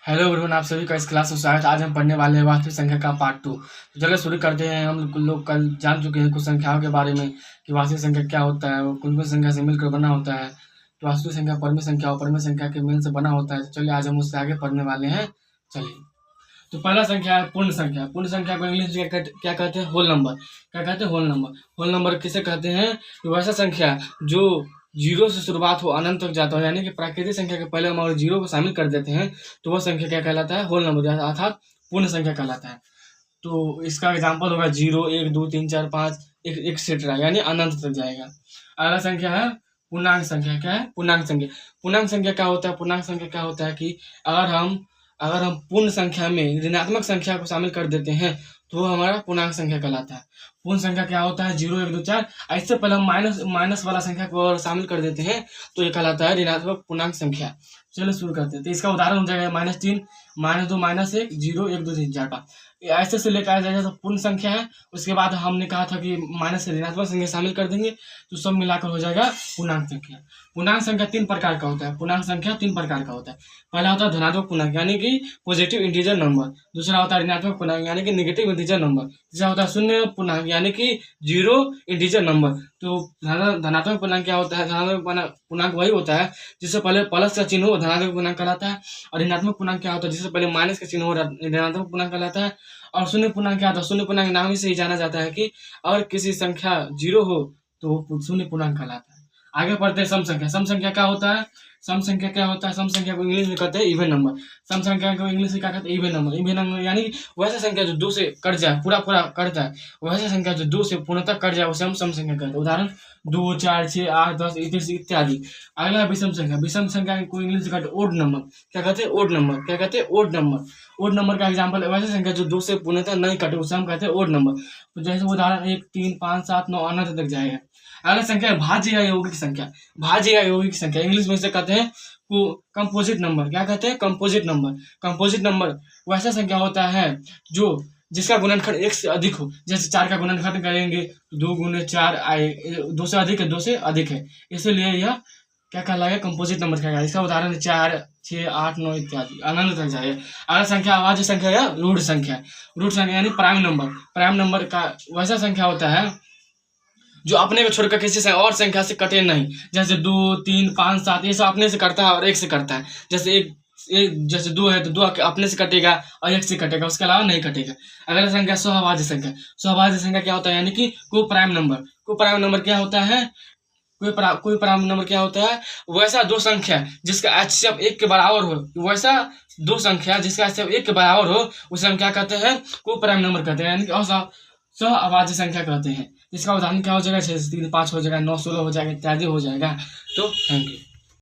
Hello everyone, आप सभी का इस क्लास में स्वागत है। आज हम पढ़ने वाले हैं वास्तविक संख्या का पार्ट 2। तो चलिए शुरू करते हैं। हम लोग कल जान चुके हैं कुछ संख्याओं के बारे में कि वास्तविक संख्या क्या होता है, वो कौन कौन संख्या से मिलकर बना होता है। तो वास्तविक संख्या परिमेय संख्या और परिमेय संख्या के मेल से बना होता है। तो चलिए आज हम उससे आगे पढ़ने वाले हैं। चलिए, तो पहला संख्या है पूर्ण संख्या। पूर्ण संख्या को इंग्लिश में क्या कहते हैं? Whole number. क्या कहते हैं? Whole number. होल नंबर किसे कहते हैं? तो वैसा संख्या जो जीरो से शुरुआत हो अनंत तक जाता हो, यानी कि प्राकृतिक संख्या के पहले हम अगर जीरो को शामिल कर देते हैं तो वह संख्या क्या कहलाता है? होल नंबर, अर्थात पूर्ण संख्या कहलाता है। तो इसका एग्जाम्पल होगा 0, 1, 2, 3, 4, 5 एक्सेट्रा, यानी अनंत तक जाएगा। अगला संख्या है पूर्णांक संख्या। क्या है? पूर्णांक संख्या। पूर्णांक संख्या क्या होता है? पूर्णांक संख्या क्या होता है कि अगर हम पूर्ण संख्या में ऋणात्मक संख्या को शामिल कर देते हैं तो वो हमारा पूर्णांक संख्या कहलाता है। पूर्ण संख्या क्या होता है? 0, 1, 2, 4। इससे पहले हम माइनस वाला संख्या को अगर शामिल कर देते हैं तो ये कहलाता है ऋणात्मक पूर्णांक संख्या। चलो शुरू करते हैं। तो इसका उदाहरण हो जाएगा -3, -2, -1, 0, 1, 2, 3, 4, 5। ऐसे से लेकर आ जाएगा तो पूर्ण संख्या है। उसके बाद हमने कहा था कि माइनस से ऋणात्मक संख्या शामिल कर देंगे तो सब मिलाकर हो जाएगा पूर्णांक संख्या। पूर्णांक संख्या 3 प्रकार का होता है। पूर्णांक संख्या 3 प्रकार का होता है। पहला होता है धनात्मक पूर्णांक, यानी कि पॉजिटिव इंटीजर नंबर। दूसरा होता है ऋणात्मक पूर्णांक, यानी कि नेगेटिव इंटीजर नंबर। तीसरा होता है शून्य पूर्णांक, यानी कि जीरो इंटीजर नंबर। तो धनात्मक पूर्णांक क्या होता है? धनात्मक पूर्णांक वही होता है जिससे पहले प्लस का चिन्ह हो, धनात्मक पूर्णांक कहलाता है। और ऋणात्मक पूर्णांक क्या होता है? जिससे पहले माइनस का चिन्ह हो, ऋणात्मक पूर्णांक कहलाता है। और शून्य पूर्णांक क्या होता है? शून्य पूर्णांक नाम ही से ही जाना जाता है कि अगर किसी संख्या जीरो हो तो वो शून्य पूर्णांक कहलाता है। आगे बढ़ते हैं सम संख्या। सम संख्या क्या होता है? सम संख्या क्या होता है? सम संख्या को इंग्लिश में कहते हैं इवन नंबर। सम संख्या को इंग्लिश में क्या कहते हैं? Even number. इवन नंबर यानी वैसे संख्या जो 2 से कट जाए, पूरा कट जाए, वैसे संख्या जो 2 से पूर्णतः कट जाए उसे हम सम संख्या कहते हैं। उदाहरण 2, 4, 6, 8, 10 इत्यादि। अगला विषम संख्या। विषम संख्या को इंग्लिश में कहते हैं ओड नंबर। क्या कहते हैं? Odd number. क्या कहते हैं? Odd number. ओड नंबर का एग्जाम्पल वैसे संख्या जो 2 से पूर्णतः नहीं कटे उसे हम कहते हैं ओड नंबर। तो जैसे उदाहरण 1, 3, 5, 7, 9 अनंत तक जाएगा। अगला संख्या है भाज्य या यौगिक संख्या। भाज्य या यौगिक संख्या इंग्लिश में इसे कहते हैं कंपोजिट नंबर। क्या कहते हैं? Composite number. कंपोजिट नंबर वैसा संख्या होता है जो जिसका गुणनखंड 1 से अधिक हो। जैसे 4 का गुणनखंड करेंगे तो 2 गुने 4 आए, 2 से अधिक है, 2 से अधिक है, इसलिए यह क्या कहलाएगा? कंपोजिट नंबर कहलाएगा। इसका उदाहरण 4, 6, 8, 9 इत्यादि अनंत तक जाएगा। अगला संख्या अभाज्य संख्या या रूढ़ संख्या। रूढ़ संख्या यानी प्राइम नंबर। प्राइम नंबर का वैसा संख्या होता है जो अपने को छोड़कर किसी और संख्या से कटे नहीं। जैसे 2, 3, 5, 7 ये सब अपने से करता है और 1 से करता है। जैसे 2 है तो 2 अपने से कटेगा और 1 से कटेगा, उसके अलावा नहीं कटेगा। अगला संख्या सहभाज्य संख्या। सहभाज्य संख्या क्या होता है? यानी कि को प्राइम नंबर। को प्राइम नंबर क्या होता है? कोई प्राइम नंबर क्या होता है? वैसा दो संख्या जिसका HCF 1 के बराबर हो, वैसा दो संख्या जिसका HCF 1 के बराबर हो उसे हम क्या कहते हैं? को प्राइम नंबर कहते हैं, यानी कि सहअभाज्य संख्या कहते हैं। इसका उदाहरण क्या हो जाएगा? 6 से 3, 5 हो जाएगा, 9, 16 हो जाएगा, इत्यादि हो जाएगा। तो थैंक यू।